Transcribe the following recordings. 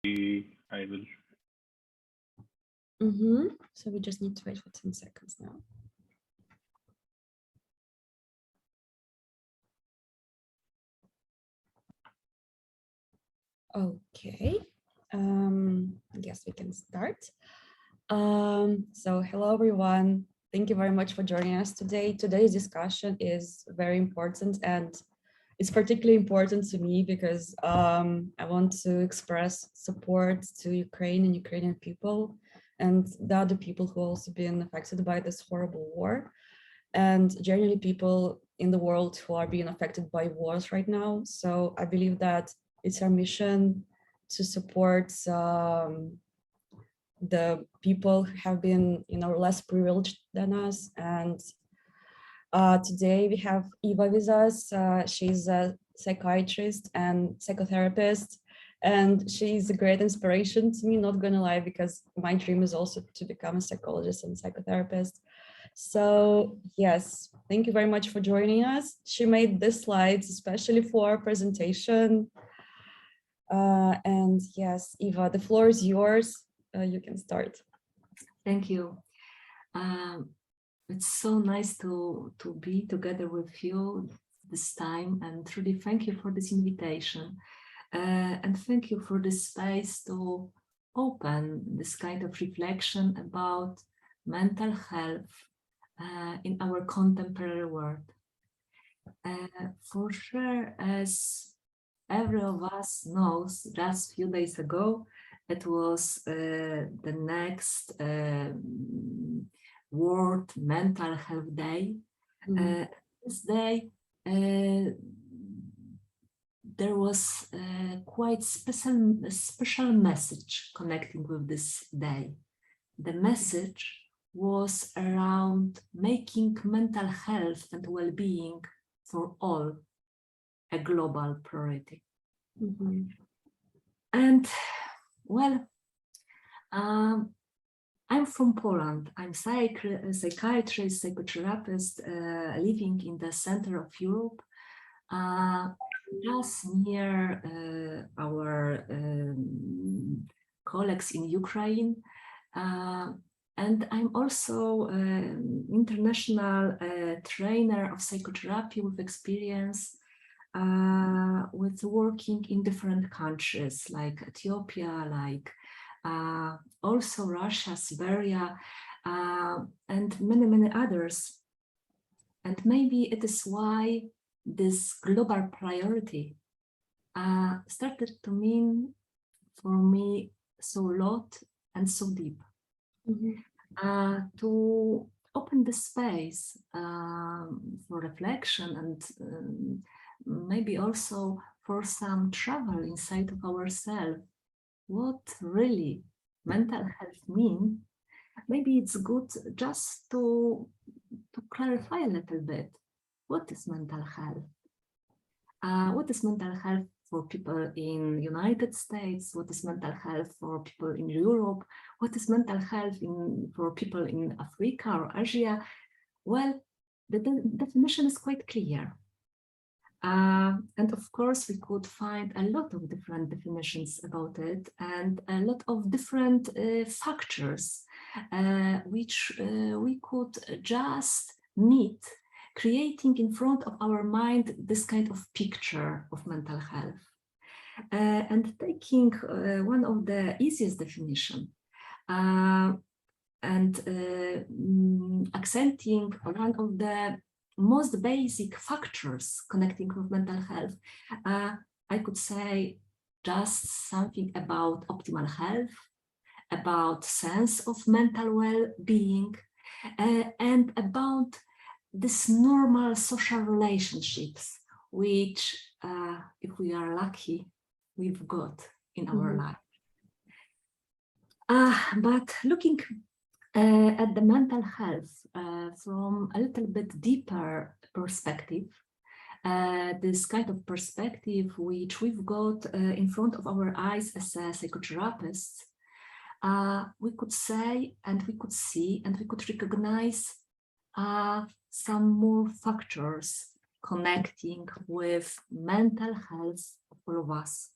I will. So we just need to wait for 10 seconds now. Okay, I guess we can start. So hello everyone. Thank you very much for joining us today. Today's discussion is very important, and it's particularly important to me because I want to express support to Ukraine and Ukrainian people and the other people who also been affected by this horrible war, and generally people in the world who are being affected by wars right now. So I believe that it's our mission to support the people who have been, less privileged than us. And today we have Eva with us. She's a psychiatrist and psychotherapist, and she's a great inspiration to me, not gonna lie, because my dream is also to become a psychologist and psychotherapist. So yes, thank you very much for joining us. She made these slides especially for our presentation. And yes, Eva, the floor is yours. You can start. Thank you. It's so nice to be together with you this time, and truly thank you for this invitation. And thank you for this space to open this kind of reflection about mental health in our contemporary world. For sure, as every of us knows, just a few days ago, it was the next World Mental Health Day. This day, there was quite special message connecting with this day. The message was around making mental health and well-being for all a global priority. And well, I'm from Poland. I'm psychiatrist, psychotherapist, living in the center of Europe, just near our colleagues in Ukraine. And I'm also an international trainer of psychotherapy with experience with working in different countries like Ethiopia, like also Russia, Siberia, and many others. And maybe it is why this global priority started to mean for me so lot and so deep. To open the space for reflection and maybe also for some travel inside of ourselves. What really mental health means? Maybe it's good just to clarify a little bit. What is mental health? What is mental health for people in United States? What is mental health for people in Europe? What is mental health for people in Africa or Asia? Well, the definition is quite clear. And of course, we could find a lot of different definitions about it and a lot of different factors which we could just meet, creating in front of our mind this kind of picture of mental health. And taking one of the easiest definition and accenting one of the most basic factors connecting with mental health, I could say just something about optimal health, about sense of mental well-being, and about this normal social relationships, which, if we are lucky, we've got in our life. But looking at the mental health from a little bit deeper perspective, this kind of perspective which we've got in front of our eyes as a psychotherapist, we could say and we could see and we could recognize some more factors connecting with mental health of all of us.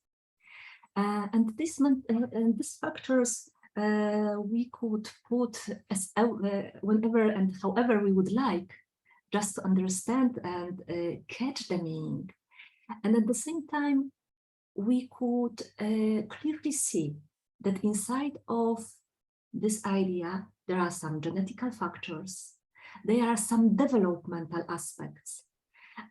And these factors we could put as whenever and however we would like, just to understand and catch the meaning. And at the same time, we could clearly see that inside of this idea, there are some genetical factors, there are some developmental aspects,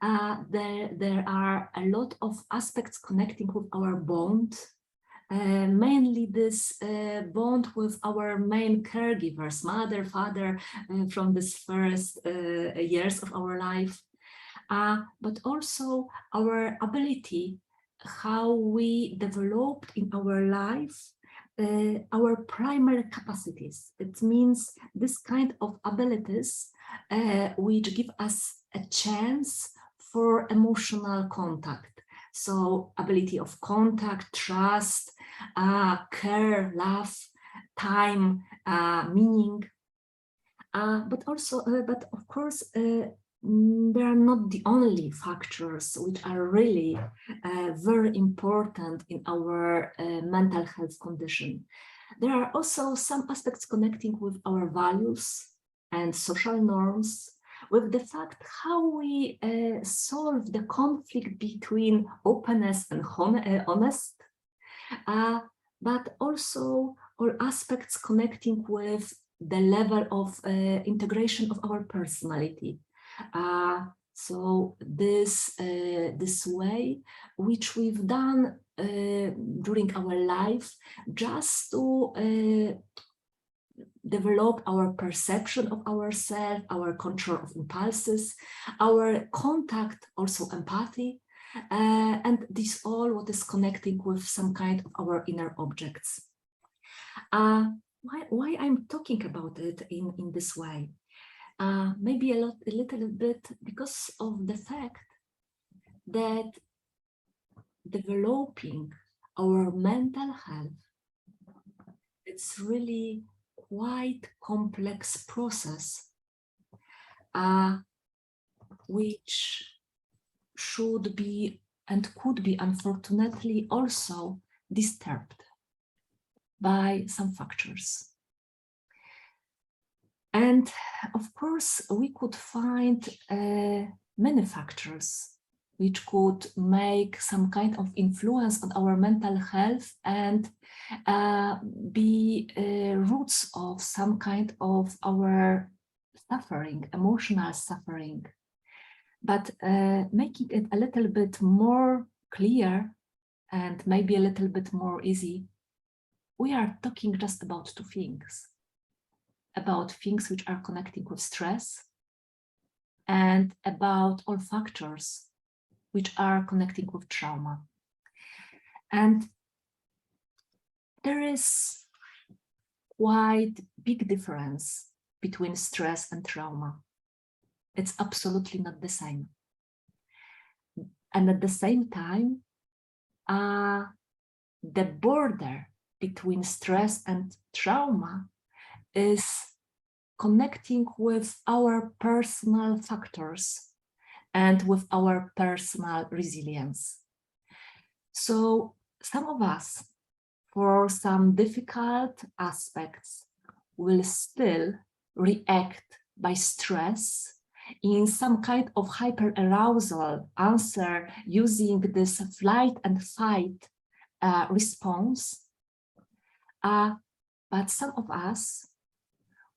there are a lot of aspects connecting with our bond, mainly this bond with our main caregivers, mother, father, from this first years of our life, but also our ability, how we developed in our life our primary capacities. It means this kind of abilities which give us a chance for emotional contact. So ability of contact, trust, care, love, time, meaning. But of course, they are not the only factors which are really very important in our mental health condition. There are also some aspects connecting with our values and social norms, with the fact how we solve the conflict between openness and honest, but also all aspects connecting with the level of integration of our personality. So this way, which we've done during our life, just to develop our perception of ourselves, our control of impulses, our contact, also empathy, and this all what is connecting with some kind of our inner objects. Why I'm talking about it in this way? Maybe a little bit because of the fact that developing our mental health, it's really quite complex process, which should be and could be unfortunately also disturbed by some factors. And of course, we could find many factors which could make some kind of influence on our mental health and be roots of some kind of our suffering, emotional suffering. But making it a little bit more clear and maybe a little bit more easy, we are talking just about two things. About things which are connecting with stress and about all factors which are connecting with trauma. And there is quite big difference between stress and trauma. It's absolutely not the same. And at the same time, the border between stress and trauma is connecting with our personal factors and with our personal resilience. So some of us, for some difficult aspects, will still react by stress in some kind of hyperarousal answer using this flight and fight response. But some of us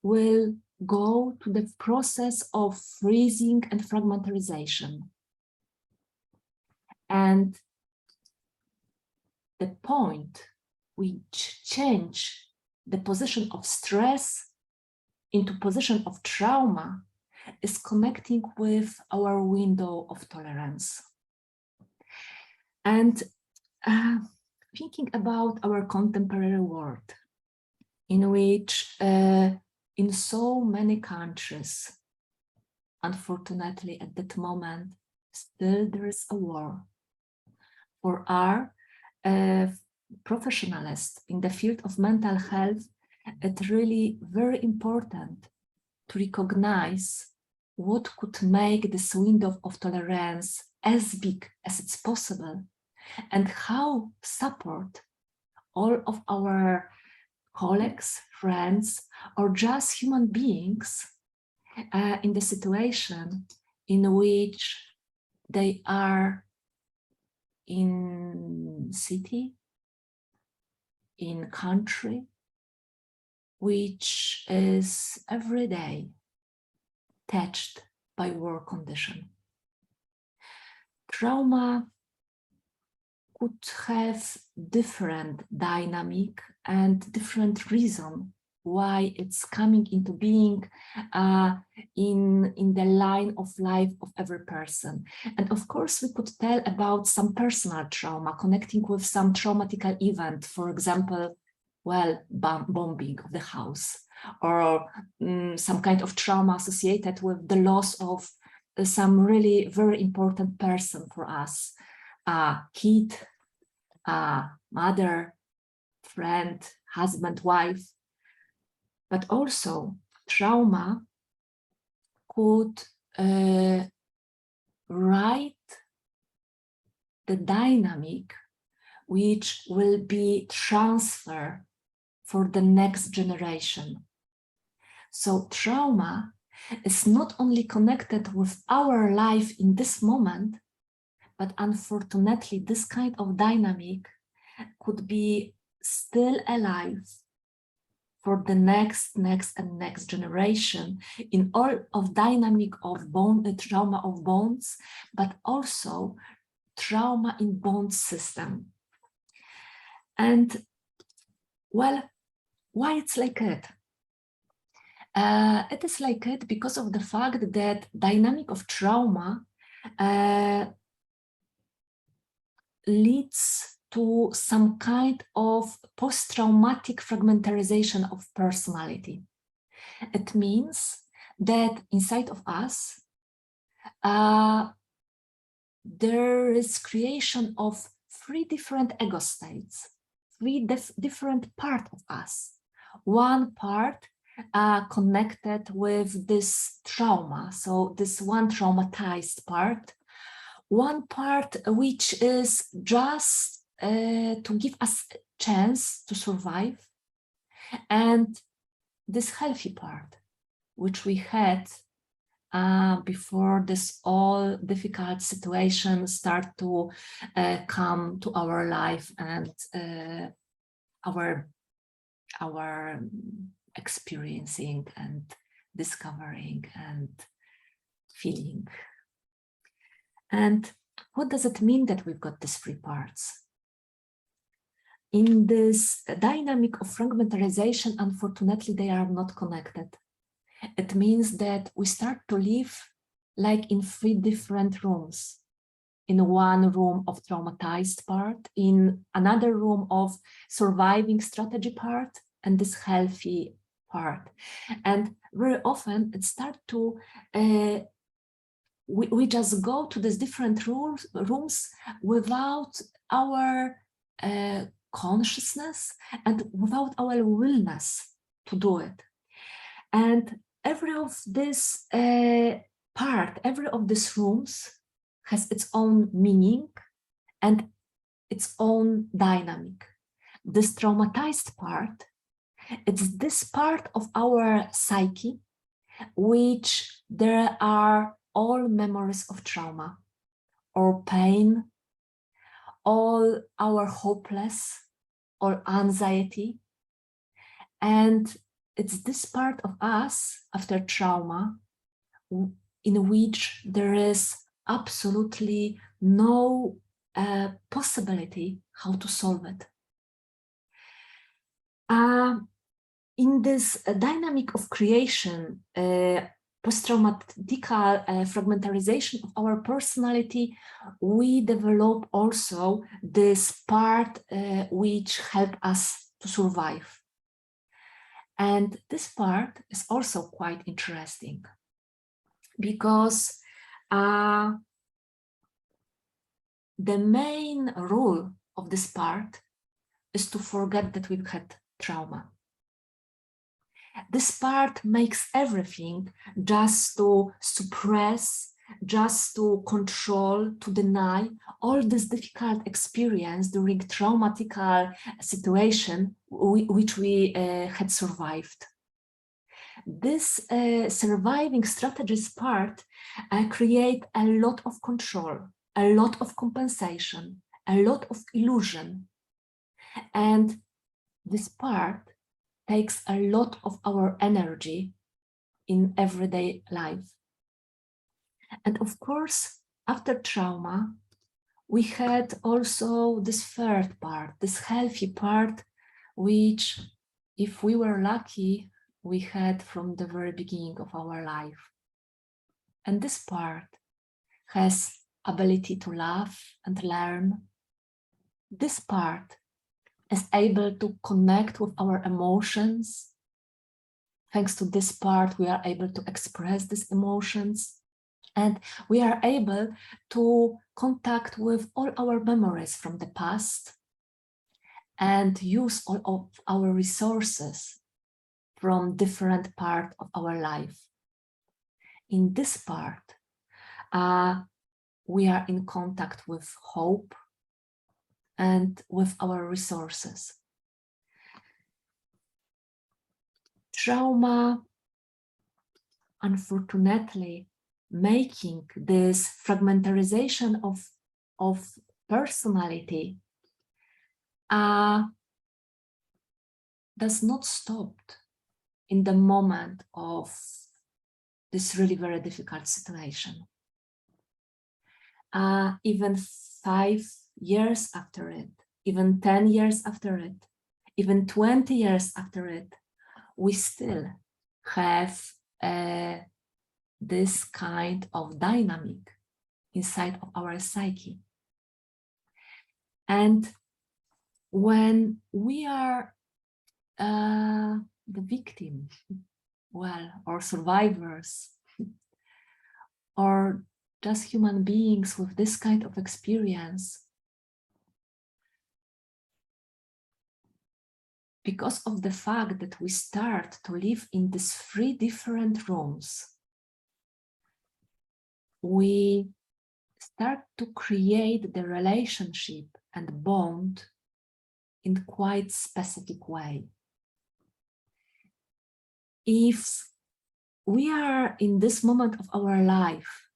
will go to the process of freezing and fragmentarization. And the point which change the position of stress into position of trauma is connecting with our window of tolerance. And thinking about our contemporary world, in which in so many countries, unfortunately at that moment, still there is a war. For our professionalists in the field of mental health, it's really very important to recognize what could make this window of tolerance as big as it's possible and how support all of our colleagues, friends, or just human beings in the situation in which they are in city, in country, which is every day touched by war condition. Trauma could have different dynamic and different reason why it's coming into being in the line of life of every person. And of course, we could tell about some personal trauma connecting with some traumatic event, for example, well, bombing of the house, or some kind of trauma associated with the loss of some really very important person for us, a kid, a mother, friend, husband, wife. But also trauma could write the dynamic which will be transferred for the next generation. So trauma is not only connected with our life in this moment, but unfortunately, this kind of dynamic could be still alive for the next and next generation in all of dynamic of trauma of bonds, but also trauma in bond system. And well, why it's like it? It is like it because of the fact that dynamic of trauma leads to some kind of post-traumatic fragmentarization of personality. It means that inside of us, there is creation of 3 different ego states, 3 different parts of us. One part connected with this trauma, so this one traumatized part, one part which is just to give us a chance to survive, and this healthy part, which we had before this all difficult situation start to come to our life and our experiencing and discovering and feeling. And what does it mean that we've got these 3 parts? In this dynamic of fragmentarization, unfortunately, they are not connected. It means that we start to live like in 3 different rooms. In one room of traumatized part, in another room of surviving strategy part, and this healthy part. And very often it starts to we just go to these different rooms without our consciousness and without our willingness to do it. And every of this part, every of these rooms has its own meaning and its own dynamic. This traumatized part, it's this part of our psyche which there are all memories of trauma or pain, all our hopeless or anxiety. And it's this part of us after trauma in which there is absolutely no possibility how to solve it. In this dynamic of creation, post-traumatic fragmentarization of our personality, we develop also this part which help us to survive. And this part is also quite interesting because the main rule of this part is to forget that we've had trauma. This part makes everything just to suppress just to control, to deny all this difficult experience during traumatic situation which we had survived. This surviving strategies part create a lot of control, a lot of compensation, a lot of illusion. And this part takes a lot of our energy in everyday life. And of course, after trauma, we had also this third part, this healthy part, which, if we were lucky, we had from the very beginning of our life. And this part has ability to laugh and learn. This part is able to connect with our emotions. Thanks to this part, we are able to express these emotions, and we are able to contact with all our memories from the past and use all of our resources from different parts of our life. In this part, we are in contact with hope and with our resources. Trauma, unfortunately, making this fragmentarization of personality does not stop in the moment of this really very difficult situation. Even 5 years after it, even 10 years after it, even 20 years after it, we still have this kind of dynamic inside of our psyche. And when we are the victim, well, or survivors, or just human beings with this kind of experience, because of the fact that we start to live in these 3 different rooms, we start to create the relationship and bond in quite specific way. If we are in this moment of our life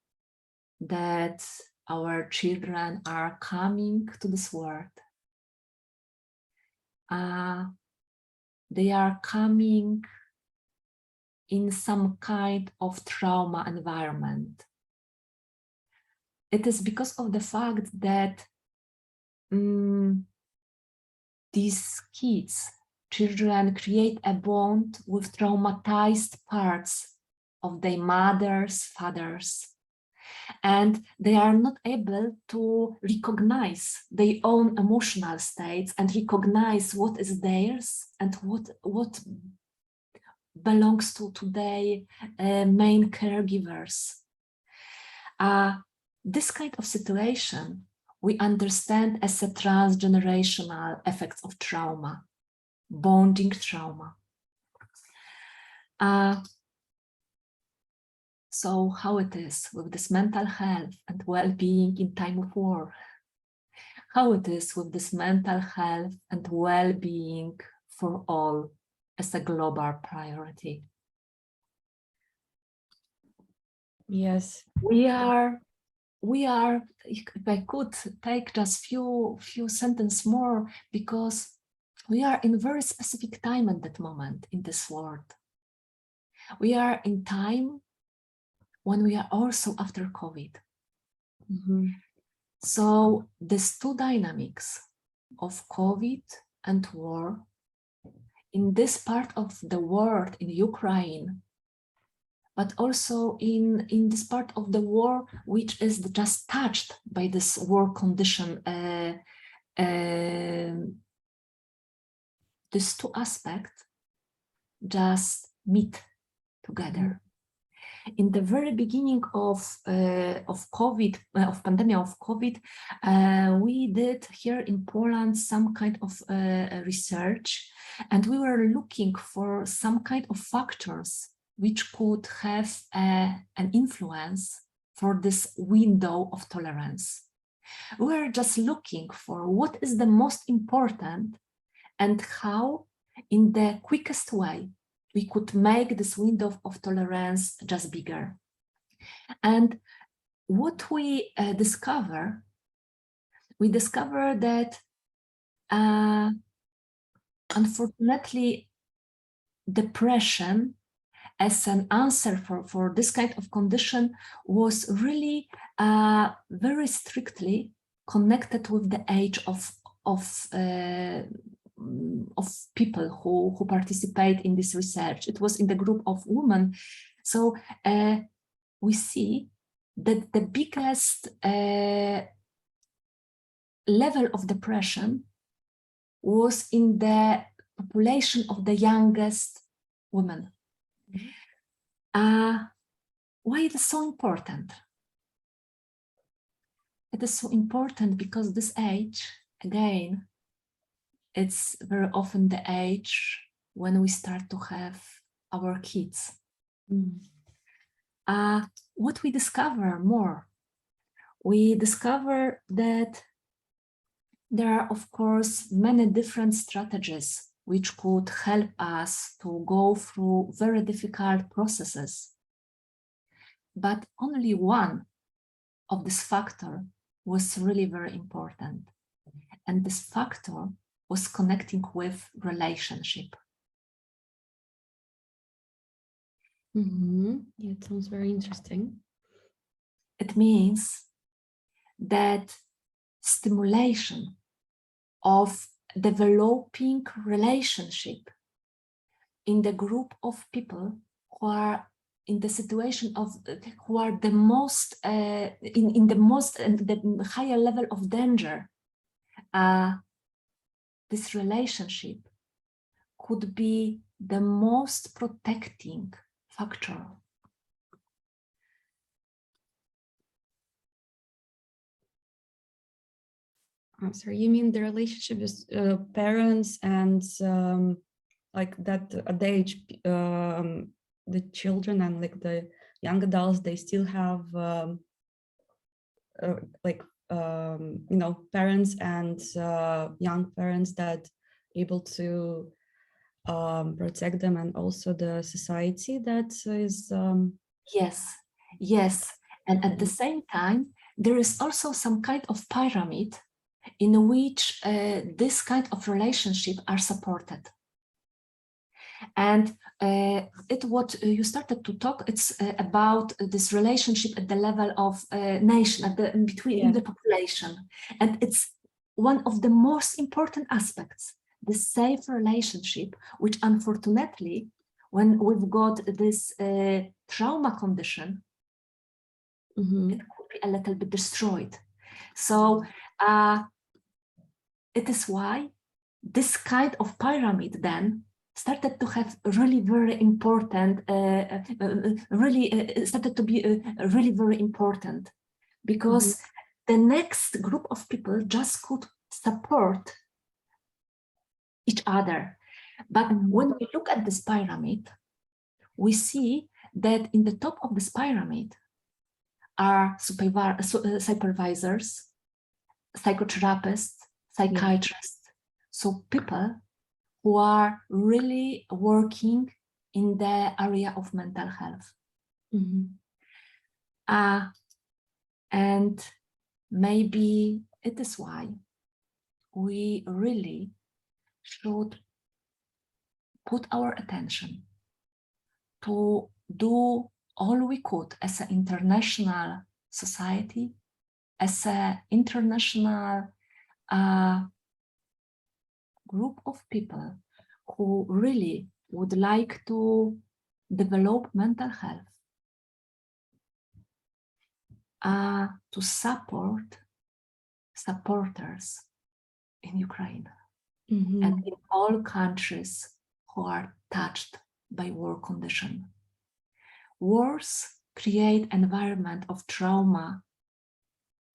that our children are coming to this world, they are coming in some kind of trauma environment. It is because of the fact that these kids, children, create a bond with traumatized parts of their mothers, fathers, and they are not able to recognize their own emotional states and recognize what is theirs and what belongs to their main caregivers. This kind of situation we understand as a transgenerational effects of trauma, bonding trauma. So how it is with this mental health and well-being in time of war? How it is with this mental health and well-being for all as a global priority? Yes. We are, if I could take just few sentences more, because we are in very specific time at that moment in this world. We are in time when we are also after COVID. So these 2 dynamics of COVID and war in this part of the world, in Ukraine, but also in this part of the war which is just touched by this war condition, these 2 aspects just meet together. In the very beginning of COVID, of pandemic of COVID, we did here in Poland some kind of research, and we were looking for some kind of factors which could have an influence for this window of tolerance. We're just looking for what is the most important and how, in the quickest way, we could make this window of tolerance just bigger. And what we discover that unfortunately, depression as an answer for this kind of condition was really very strictly connected with the age of people who participate in this research. It was in the group of women. So we see that the biggest level of depression was in the population of the youngest women. Why it is so important? It is so important because this age, again, it's very often the age when we start to have our kids. What we discover more? We discover that there are, of course, many different strategies which could help us to go through very difficult processes. But only one of this factor was really very important. And this factor was connecting with relationship. Yeah, it sounds very interesting. It means that stimulation of developing relationship in the group of people who are in the situation of who are the most in the higher level of danger, this relationship could be the most protecting factor. I'm sorry, you mean the relationship with parents and like that at the age the children and like the young adults, they still have you know, parents and young parents that able to protect them, and also the society that is Yes, and at the same time there is also some kind of pyramid in which this kind of relationship are supported. And what you started to talk, it's about this relationship at the level of nation, at the between the population, and it's one of the most important aspects, the safe relationship, which unfortunately, when we've got this trauma condition, it could be a little bit destroyed. So it is why this kind of pyramid then started to have really very important, started to be really very important, because the next group of people just could support each other. But when we look at this pyramid, we see that in the top of this pyramid are supervisors, psychotherapists, psychiatrists, so people who are really working in the area of mental health. And maybe it is why we really should put our attention to do all we could as an international society, as an international group of people who really would like to develop mental health, to support supporters in Ukraine and in all countries who are touched by war condition. Wars create environment of trauma,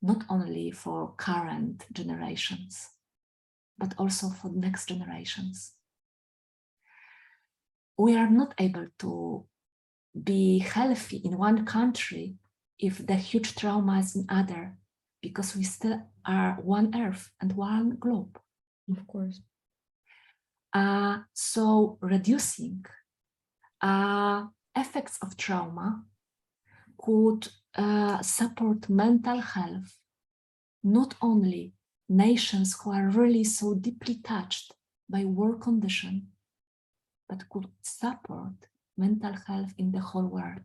not only for current generations, but also for next generations. We are not able to be healthy in one country if the huge trauma is in other, because we still are one earth and one globe. Of course. So reducing effects of trauma could support mental health, not only nations who are really so deeply touched by war condition, but could support mental health in the whole world.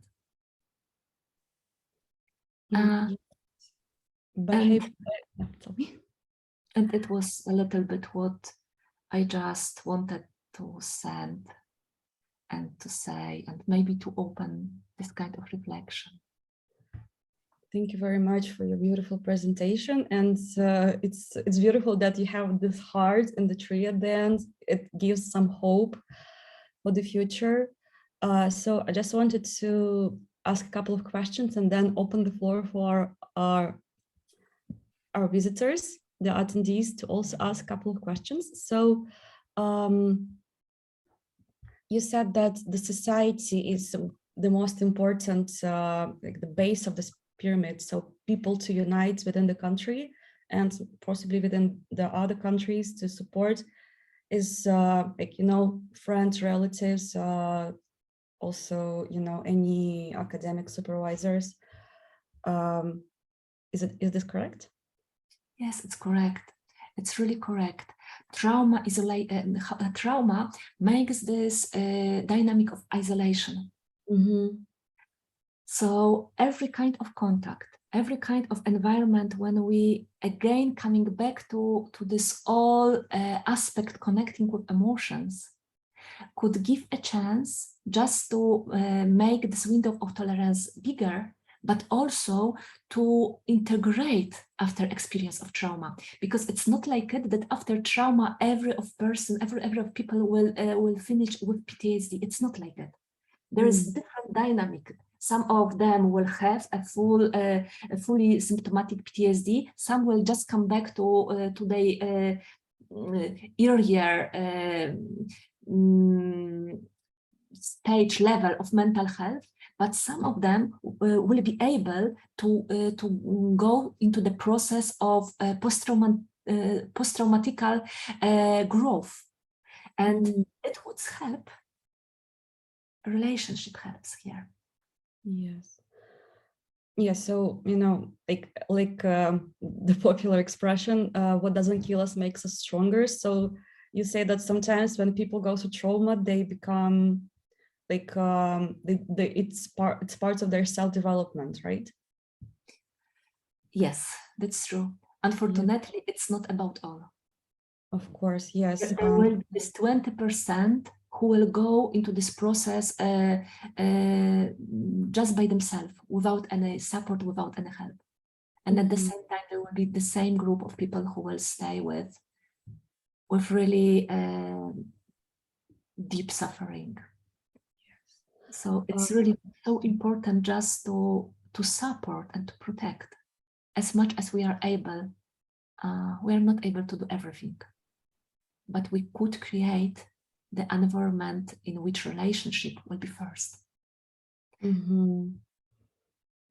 Mhm. And it was a little bit what I just wanted to send and to say, and maybe to open this kind of reflection. Thank you very much for your beautiful presentation. And it's beautiful that you have this heart in the tree at the end. It gives some hope for the future. So I just wanted to ask a couple of questions and then open the floor for our visitors, the attendees, to also ask a couple of questions. So you said that the society is the most important, like the base of this pyramid. So people to unite within the country and possibly within the other countries to support is like, you know, friends, relatives, also, you know, any academic supervisors. Is this correct? Yes, it's correct. It's really correct. Trauma trauma makes this dynamic of isolation. Mm-hmm. So every kind of contact, every kind of environment, when we again coming back to this all aspect connecting with emotions, could give a chance just to make this window of tolerance bigger, but also to integrate after experience of trauma, because it's not like it that after trauma every of people will finish with PTSD. It's not like that. There is different dynamic. Some of them will have a fully symptomatic PTSD. Some will just come back to the earlier stage level of mental health, but some of them will be able to go into the process of post-traumatical growth, and it would help. Relationship helps here. Yes. Yeah, so, you know, like the popular expression, what doesn't kill us makes us stronger. So you say that sometimes when people go through trauma, they become like it's part of their self-development, right? Yes, that's true. Unfortunately, it's not about all. Of course, yes. There will be this 20% who will go into this process just by themselves, without any support, without any help. And at the same time, there will be the same group of people who will stay with really deep suffering. So it's really so important just to support and to protect as much as we are able. We are not able to do everything, but we could create the environment in which relationship will be first.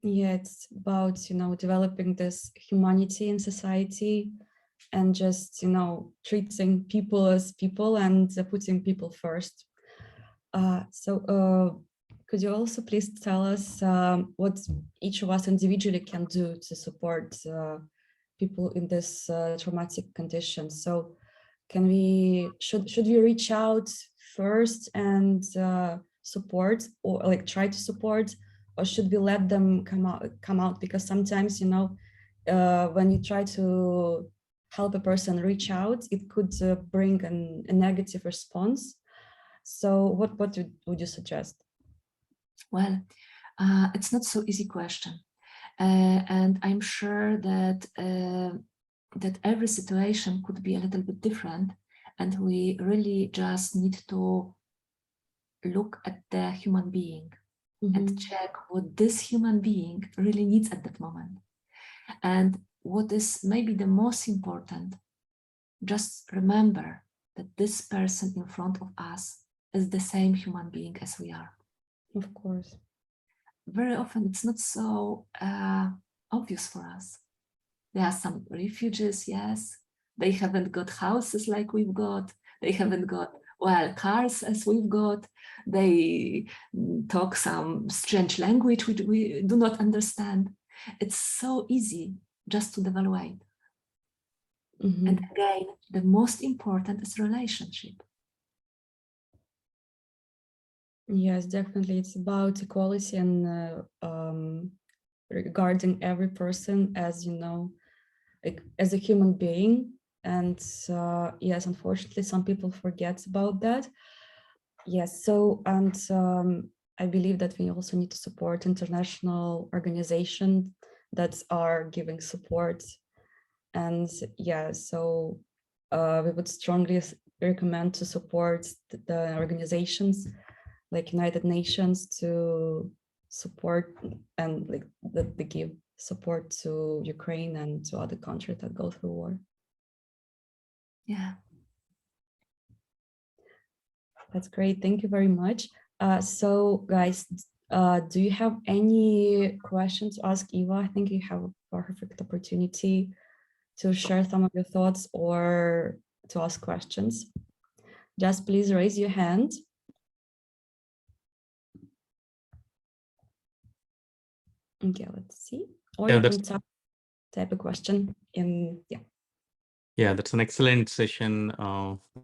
Yeah, it's about, you know, developing this humanity in society and just, you know, treating people as people and putting people first. So could you also please tell us what each of us individually can do to support people in this traumatic condition? So can we, should we reach out first and support, or like try to support, or should we let them come out? Because sometimes, you know, when you try to help a person reach out, it could bring a negative response. So what would you suggest? Well, it's not so easy question. And I'm sure that that every situation could be a little bit different, and we really just need to look at the human being and check what this human being really needs at that moment. And what is maybe the most important, just remember that this person in front of us is the same human being as we are. Of course. very often it's not so obvious for us. There are some refugees, yes. They haven't got houses like we've got. They haven't got, well, cars as we've got. They talk some strange language which we do not understand. It's so easy just to devaluate. Mhm. And again, the most important is relationship. Yes, definitely. It's about equality and regarding every person as, you know, like as a human being. And yes, unfortunately, some people forget about that. Yes, so, and I believe that we also need to support international organizations that are giving support. And yeah, so we would strongly recommend to support the organizations like United Nations to support and like that they give support to Ukraine and to other countries that go through war. Yeah. That's great. Thank you very much. So guys, do you have any questions to ask Eva? I think you have a perfect opportunity to share some of your thoughts or to ask questions. Just please raise your hand. Okay, let's see. Or Yeah, you can type a question in, Yeah, that's an excellent session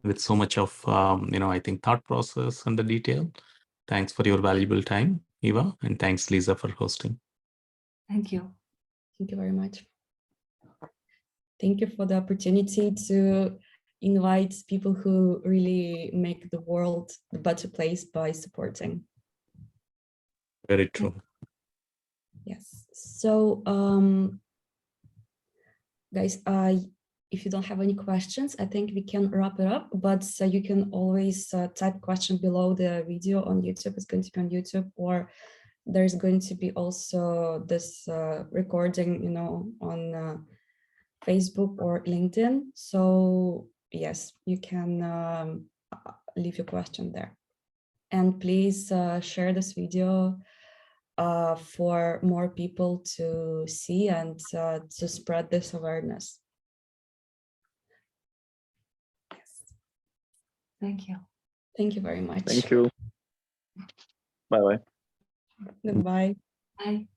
with so much of, I think thought process and the detail. Thanks for your valuable time, Eva, and thanks, Lisa, for hosting. Thank you. Thank you very much. Thank you for the opportunity to invite people who really make the world a better place by supporting. Very true. Yes. So, guys, if you don't have any questions, I think we can wrap it up, but you can always type question below the video on YouTube. It's going to be on YouTube, or there's going to be also this recording, you know, on Facebook or LinkedIn. So yes, you can leave your question there. And please share this video for more people to see and to spread this awareness. Yes. Thank you. Thank you very much. Thank you. Bye-bye. Goodbye. Bye.